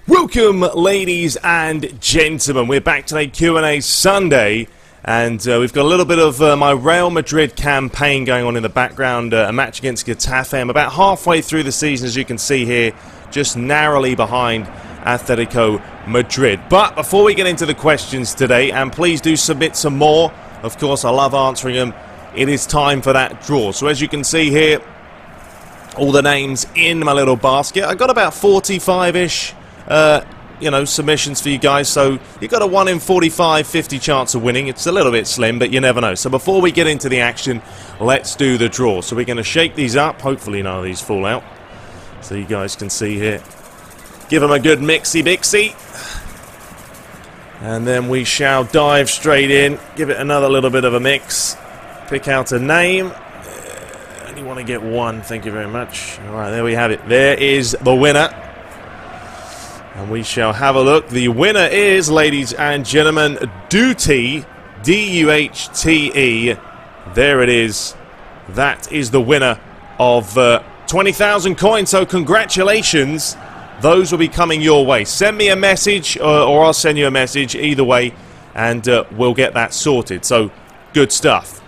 Welcome, ladies and gentlemen. We're back today, Q&A Sunday, and we've got a little bit of my Real Madrid campaign going on in the background, a match against Getafe. I'm about halfway through the season, as you can see here, just narrowly behind Atletico Madrid. But before we get into the questions today, and please do submit some more, of course I love answering them, it is time for that draw. So as you can see here, all the names in my little basket. I got about 45-ish submissions for you guys, so you've got a 1 in 45, 50 chance of winning. It's a little bit slim, but you never know. So before we get into the action, let's do the draw. So we're going to shake these up. Hopefully none of these fall out, so you guys can see here. Give them a good mixy-bixy. And then we shall dive straight in. Give it another little bit of a mix. Pick out a name. Only want to get one, thank you very much. Alright, there we have it. There is the winner. And we shall have a look. The winner is, ladies and gentlemen, Duhte, D-U-H-T-E. There it is. That is the winner of 20,000 coins. So congratulations. Those will be coming your way. Send me a message, or I'll send you a message. Either way, and we'll get that sorted. So, good stuff.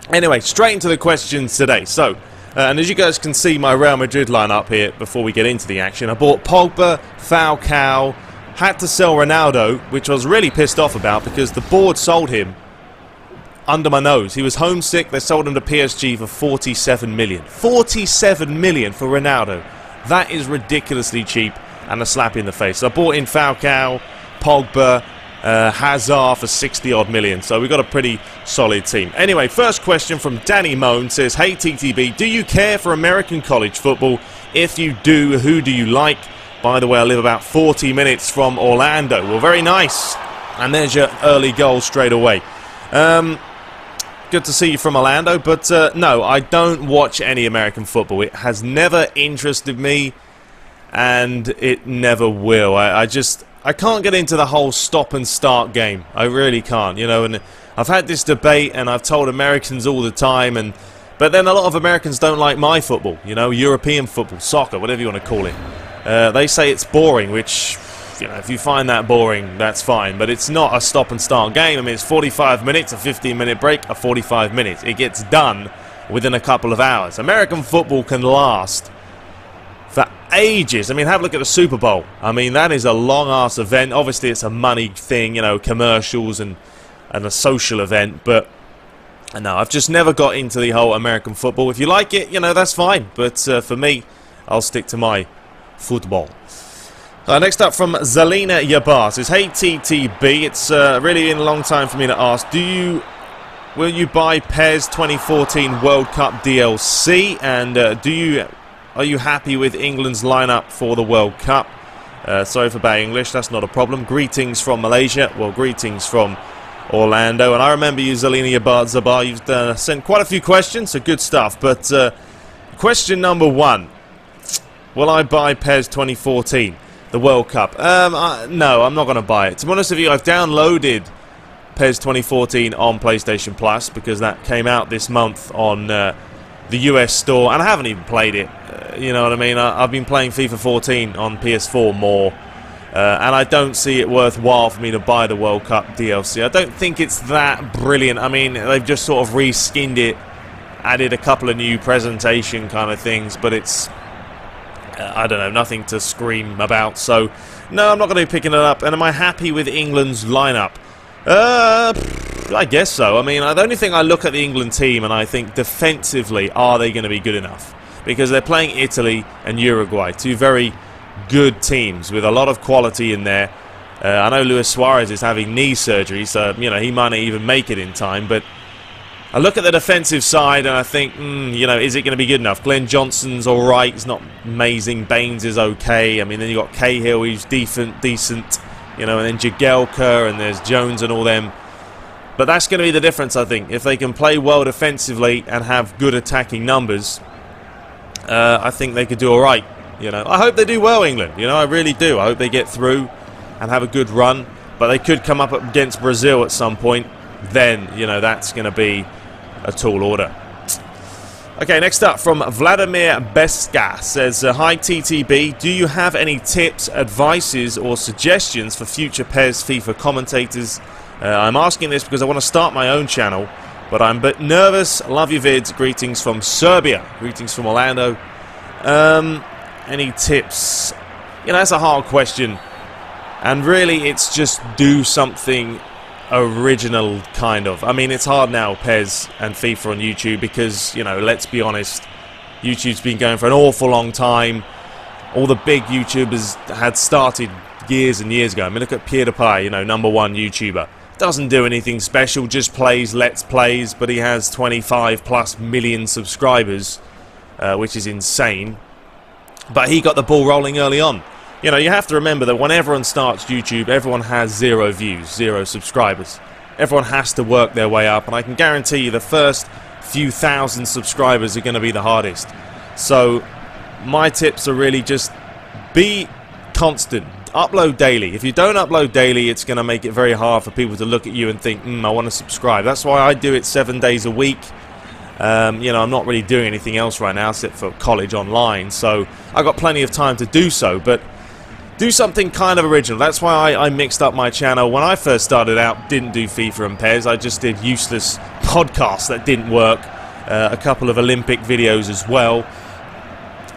Anyway, straight into the questions today. So, and as you guys can see my Real Madrid lineup here before we get into the action, I bought Pogba, Falcao, had to sell Ronaldo, which I was really pissed off about because the board sold him under my nose. He was homesick. They sold him to PSG for 47 million. 47 million for Ronaldo. That is ridiculously cheap and a slap in the face. So I bought in Falcao, Pogba, Hazard for 60-odd million. So we've got a pretty solid team. Anyway, first question from Danny Moan says, hey TTB, do you care for American college football? If you do, who do you like? By the way, I live about 40 minutes from Orlando. Well, very nice. And there's your early goal straight away. Good to see you from Orlando, but no, I don't watch any American football. It has never interested me, and it never will. I can't get into the whole stop and start game. I really can't, you know. And I've had this debate, and I've told Americans all the time, but then a lot of Americans don't like my football, you know, European football, soccer, whatever you want to call it. They say it's boring, which, you know, if you find that boring, that's fine. But it's not a stop and start game. I mean, it's 45 minutes, a 15-minute break, a 45 minutes. It gets done within a couple of hours. American football can last for ages. I mean, have a look at the Super Bowl. I mean, that is a long-ass event. Obviously, it's a money thing, you know, commercials and a social event. But, no, I've just never got into the whole American football. If you like it, you know, that's fine. But for me, I'll stick to my football. Next up from Zalina Yabar says, hey TTB, it's really been a long time for me to ask, will you buy PES 2014 World Cup DLC, and are you happy with England's lineup for the World Cup? Sorry for bad English, that's not a problem. Greetings from Malaysia, well, greetings from Orlando, and I remember you, Zalina Yabar, you've sent quite a few questions, so good stuff. But question number one, will I buy PES 2014? The World Cup. No, I'm not going to buy it. To be honest with you, I've downloaded PES 2014 on PlayStation Plus because that came out this month on the US store, and I haven't even played it. You know what I mean? I've been playing FIFA 14 on PS4 more, and I don't see it worthwhile for me to buy the World Cup DLC. I don't think it's that brilliant. I mean, they've just sort of reskinned it, added a couple of new presentation kind of things, but it's I don't know, nothing to scream about. So, no, I'm not going to be picking it up. And am I happy with England's lineup? I guess so. I mean, the only thing I look at the England team and I think defensively, are they going to be good enough? Because they're playing Italy and Uruguay, two very good teams with a lot of quality in there. I know Luis Suarez is having knee surgery, so, you know, he might not even make it in time, but I look at the defensive side and I think, you know, is it going to be good enough? Glenn Johnson's alright, he's not amazing. Baines is okay. I mean, then you've got Cahill, who's decent, you know, and then Jagielka, and there's Jones and all them. But that's going to be the difference, I think. If they can play well defensively and have good attacking numbers, I think they could do alright. You know, I hope they do well, England. You know, I really do. I hope they get through and have a good run. But they could come up against Brazil at some point. then, you know, that's going to be a tall order. Okay, next up from Vladimir Beska says, hi TTB, do you have any tips, advices or suggestions for future PES FIFA commentators? I'm asking this because I want to start my own channel, but I'm a bit nervous. Love your vids. Greetings from Serbia. Greetings from Orlando. Any tips? You know, that's a hard question. And really, it's just do something original, kind of. I mean, it's hard now, PES and FIFA on YouTube, because, you know, let's be honest, YouTube's been going for an awful long time. All the big YouTubers had started years and years ago. I mean, look at PewDiePie, you know, #1 YouTuber. Doesn't do anything special, just plays Let's Plays, but he has 25+ million subscribers, which is insane. But he got the ball rolling early on. You know, you have to remember that when everyone starts YouTube, everyone has 0 views, 0 subscribers. Everyone has to work their way up, and I can guarantee you the first few thousand subscribers are going to be the hardest. So, my tips are really just be constant. Upload daily. If you don't upload daily, it's going to make it very hard for people to look at you and think, I want to subscribe. That's why I do it 7 days a week. You know, I'm not really doing anything else right now except for college online, so I've got plenty of time to do so, but do something kind of original. That's why I mixed up my channel. When I first started out, didn't do FIFA and PES. I just did useless podcasts that didn't work. A couple of Olympic videos as well.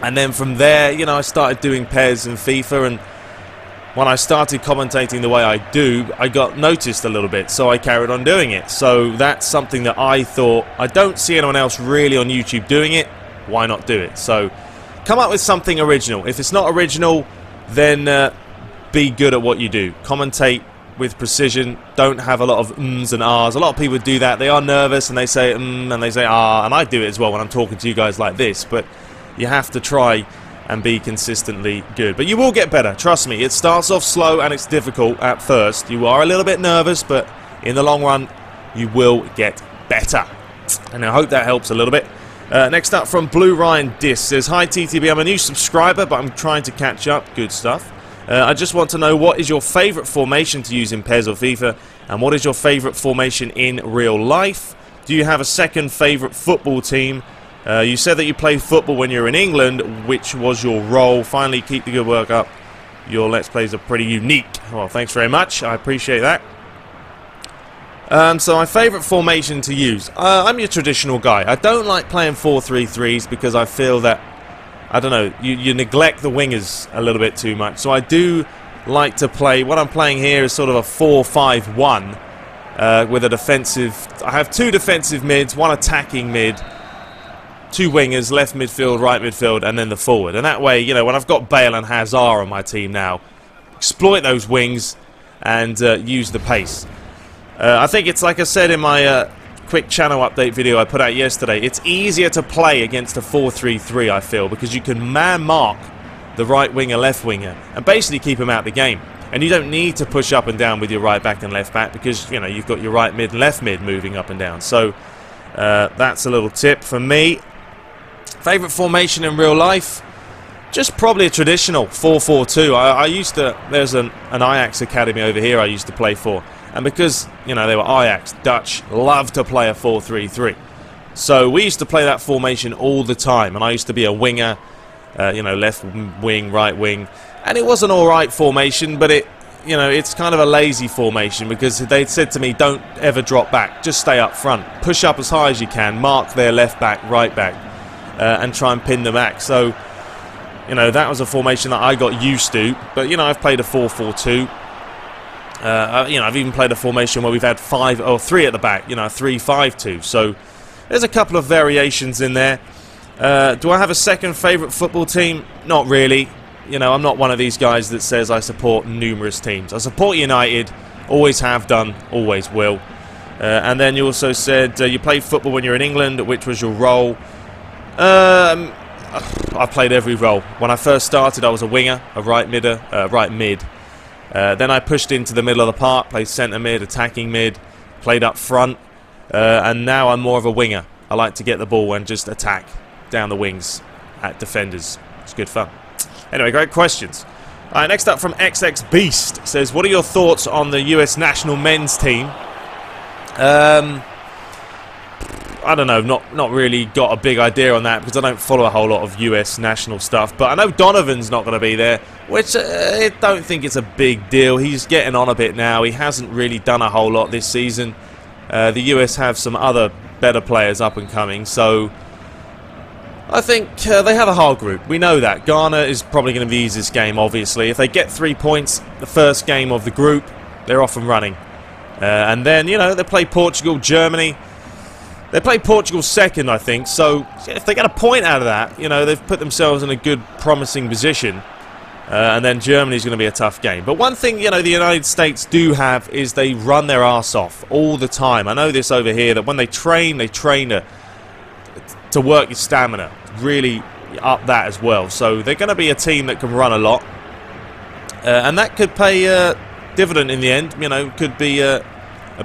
And then from there, you know, I started doing PES and FIFA, and when I started commentating the way I do, I got noticed a little bit, so I carried on doing it. So that's something that I thought, I don't see anyone else really on YouTube doing it, why not do it? So come up with something original. If it's not original, then be good at what you do. Commentate with precision. Don't have a lot of ums and ahs. A lot of people do that. They are nervous and they say and they say ah, and I do it as well when I'm talking to you guys like this, but you have to try and be consistently good. But you will get better, trust me. It starts off slow and it's difficult at first. You are a little bit nervous, but in the long run, you will get better. And I hope that helps a little bit. Next up from Blue Ryan Dis says, hi TTB, I'm a new subscriber, but I'm trying to catch up. Good stuff. I just want to know, what is your favourite formation to use in PES or FIFA? And what is your favourite formation in real life? Do you have a second favourite football team? You said that you played football when you were in England. Which was your role? Finally, keep the good work up. Your Let's Plays are pretty unique. Well, thanks very much. I appreciate that. So my favourite formation to use. I'm your traditional guy. I don't like playing 4-3-3s because I feel that, I don't know, you neglect the wingers a little bit too much. So I do like to play, what I'm playing here is sort of a 4-5-1 with a defensive. I have 2 defensive mids, 1 attacking mid, 2 wingers, left midfield, right midfield, and then the forward. And that way, you know, when I've got Bale and Hazard on my team now, exploit those wings and use the pace. I think it's like I said in my quick channel update video I put out yesterday, it's easier to play against a 4-3-3, I feel, because you can man-mark the right winger, left winger, and basically keep him out of the game. And you don't need to push up and down with your right back and left back because, you know, you've got your right mid and left mid moving up and down. So that's a little tip for me. Favourite formation in real life? Just probably a traditional 4-4-2. I used to, there's an Ajax academy over here I used to play for. And because, you know, they were Ajax, Dutch, love to play a 4-3-3. So we used to play that formation all the time. And I used to be a winger, you know, left wing, right wing. And it was an alright formation, but it, you know, it's kind of a lazy formation because they said to me, don't ever drop back. Just stay up front. Push up as high as you can. Mark their left back, right back. And try and pin them back. So, you know, that was a formation that I got used to. But, you know, I've played a 4-4-2. You know, I've even played a formation where we've had 5 or 3 at the back. You know, 3-5-2. So, there's a couple of variations in there. Do I have a second favourite football team? Not really. You know, I'm not one of these guys that says I support numerous teams. I support United. Always have done. Always will. And then you also said you played football when you're in England. Which was your role? I played every role. When I first started, I was a winger, a right mid. Then I pushed into the middle of the park, played centre mid, attacking mid, played up front, and now I'm more of a winger. I like to get the ball and just attack down the wings at defenders. It's good fun. Anyway, great questions. All right, next up from XX Beast says, what are your thoughts on the US national men's team? I don't know, not really got a big idea on that because I don't follow a whole lot of US national stuff. But I know Donovan's not going to be there, which I don't think it's a big deal. He's getting on a bit now. He hasn't really done a whole lot this season. The US have some other better players up and coming, so I think they have a hard group. We know that. Ghana is probably going to be the easiest game, obviously. If they get 3 points, the first game of the group, they're off and running. And then, you know, they play Portugal, Germany. They play Portugal second, I think, so if they get a point out of that, you know, they've put themselves in a good, promising position. And then Germany's going to be a tough game. But one thing, you know, the United States do have is they run their arse off all the time. I know this over here, that when they train to work your stamina, really up that as well. So they're going to be a team that can run a lot. And that could pay dividend in the end, you know, could be a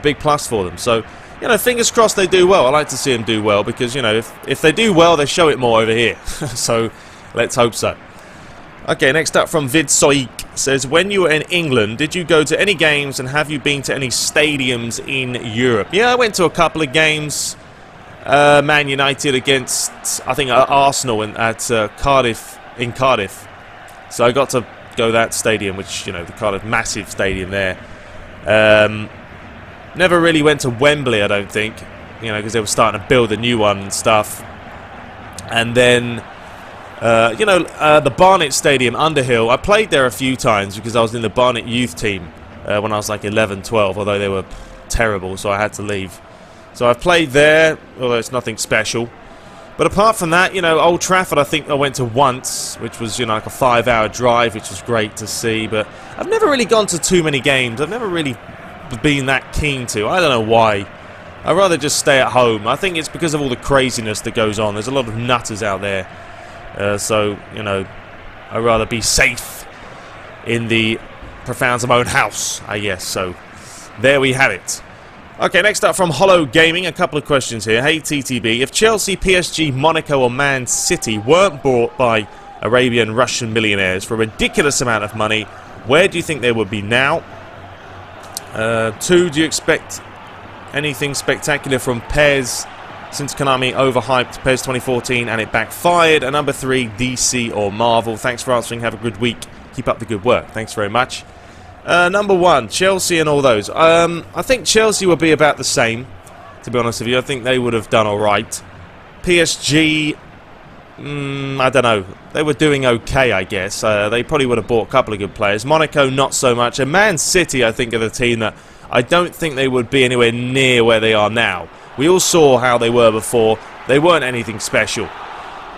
big plus for them. So, you know, fingers crossed they do well. I like to see them do well because, you know, if they do well, they show it more over here. So, let's hope so. Okay, next up from Vidsoik says, when you were in England, did you go to any games and have you been to any stadiums in Europe? Yeah, I went to a couple of games. Man United against, I think, Arsenal at Cardiff, in Cardiff. So I got to go to that stadium, which, you know, the Cardiff massive stadium there. Never really went to Wembley, I don't think, you know, because they were starting to build a new one and stuff. And then, you know, the Barnet Stadium, Underhill, I played there a few times because I was in the Barnet youth team when I was like 11, 12, although they were terrible, so I had to leave. So I've played there, although it's nothing special. But apart from that, you know, Old Trafford I think I went to once, which was, you know, like a 5-hour drive, which was great to see. But I've never really gone to too many games. I've never really been that keen to. I don't know why. I'd rather just stay at home. I think it's because of all the craziness that goes on. There's a lot of nutters out there. So, you know, I'd rather be safe in the profounds of my own house, I guess. So, there we have it. Okay, next up from Hollow Gaming, a couple of questions here. Hey TTB, if Chelsea, PSG, Monaco or Man City weren't bought by Arabian Russian millionaires for a ridiculous amount of money, where do you think they would be now? 2, do you expect anything spectacular from PES since Konami overhyped PES 2014 and it backfired? And number 3, DC or Marvel? Thanks for answering. Have a good week. Keep up the good work. Thanks very much. Number 1, Chelsea and all those. I think Chelsea would be about the same, to be honest with you. I think they would have done alright. PSG, I don't know. They were doing okay, I guess. They probably would have bought a couple of good players. Monaco, not so much. And Man City, I think, are the team that I don't think they would be anywhere near where they are now. We all saw how they were before. They weren't anything special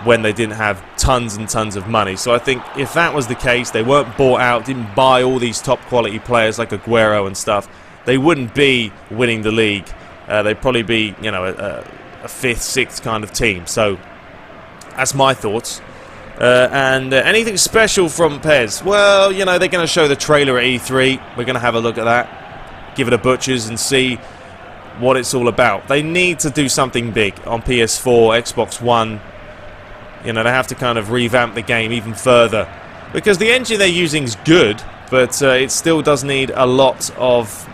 when they didn't have tons and tons of money. So I think if that was the case, they weren't bought out, didn't buy all these top quality players like Aguero and stuff, they wouldn't be winning the league. They'd probably be, you know, a 5th, 6th kind of team. So that's my thoughts. And anything special from PES? Well, you know, they're going to show the trailer at E3. We're going to have a look at that, give it a butchers and see what it's all about. They need to do something big on PS4, Xbox One. You know, they have to kind of revamp the game even further. Because the engine they're using is good, but it still does need a lot of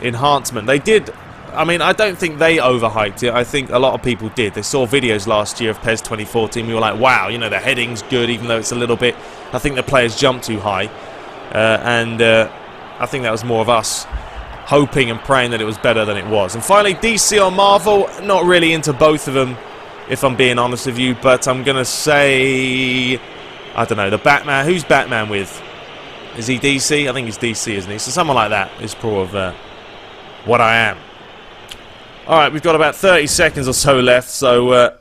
enhancement. They did, I mean, I don't think they overhyped it. I think a lot of people did. They saw videos last year of PES 2014. We were like, wow, you know, the heading's good, even though it's a little bit, I think the players jumped too high. I think that was more of us hoping and praying that it was better than it was. And finally, DC or Marvel, not really into both of them, if I'm being honest with you, but I'm going to say, I don't know, the Batman. Who's Batman with? Is he DC? I think he's DC, isn't he? So someone like that is probably what I am. Alright, we've got about 30 seconds or so left, so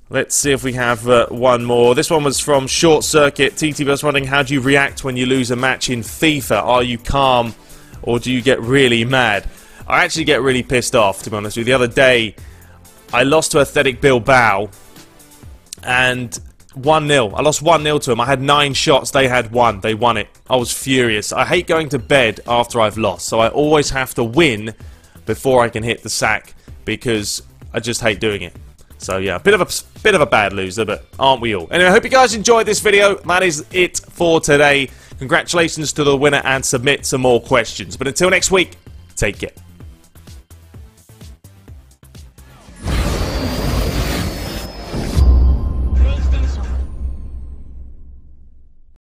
let's see if we have one more. This one was from Short Circuit. TTB was wondering, how do you react when you lose a match in FIFA? Are you calm or do you get really mad? I actually get really pissed off, to be honest with you. The other day, I lost to Athletic Bilbao and 1-0. I lost 1-0 to them. I had 9 shots. They had 1. They won it. I was furious. I hate going to bed after I've lost, so I always have to win before I can hit the sack because I just hate doing it. So yeah, a bit of a bad loser, but aren't we all? Anyway, I hope you guys enjoyed this video. That is it for today. Congratulations to the winner and submit some more questions. But until next week, take care.